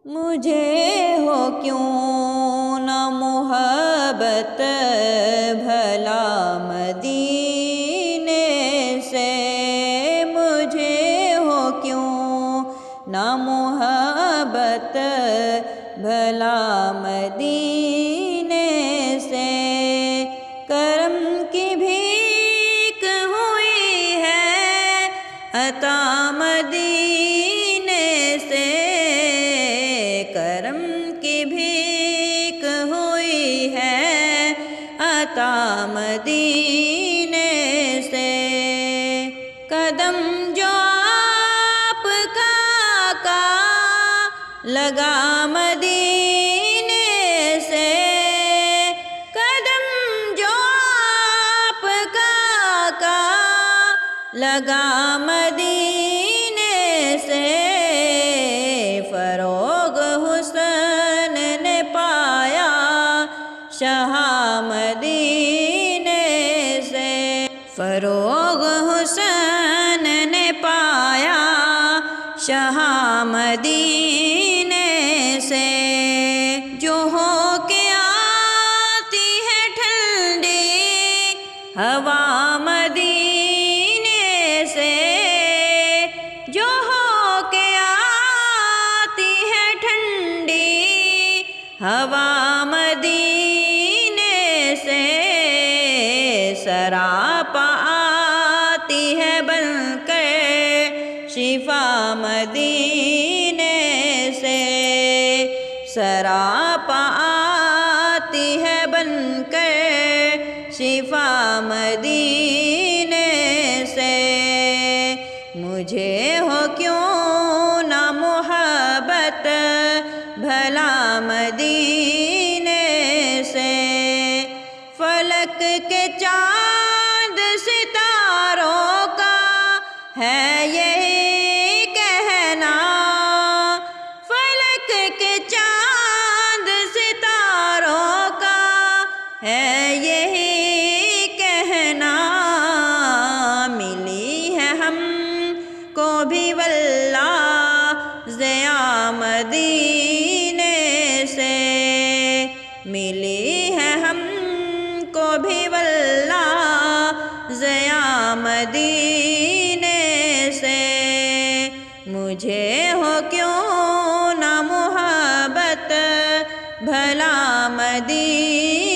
مجھے ہو کیوں نہ محبت بھلا مدینے سے، مجھے ہو کیوں نہ محبت بھلا مدینے سے، کرم کی بھیک ہوئی ہے عطا مدینے سے، کرم کی بھیک ہوئی ہے عطا مدینے سے، قدم جو آپ کا آقا لگا مدینے سے، قدم جو آپ کا آقا لگا مدینے سے، فروغ حسن نے پایا شاہ مدینے سے، فروغ حسن نے پایا شاہ مدینے سے، جو ہو کے آتی ہے ٹھنڈی ہوا مدینے سے، جو ہو کے آتی ہے ٹھنڈی ہوا مدینے سے، سراپا آتی ہے بن کر شفا مدینے سے، سراپا آتی ہے بن کر شفا مدینے سے، مجھے ہو کیوں نہ محبت بھلا مدینے سے، فلک کے چاند ستاروں کا ہے یہی کہنا، فلک کے چاند ستاروں کا ہے یہی کہنا، ملی ہے ہم کو بھی واللہ ضیاء مدینے سے، ملی ہے ہم کو بھی واللہ ضیاء مدینے سے، مجھے ہو کیوں نہ محبت بھلا مدینے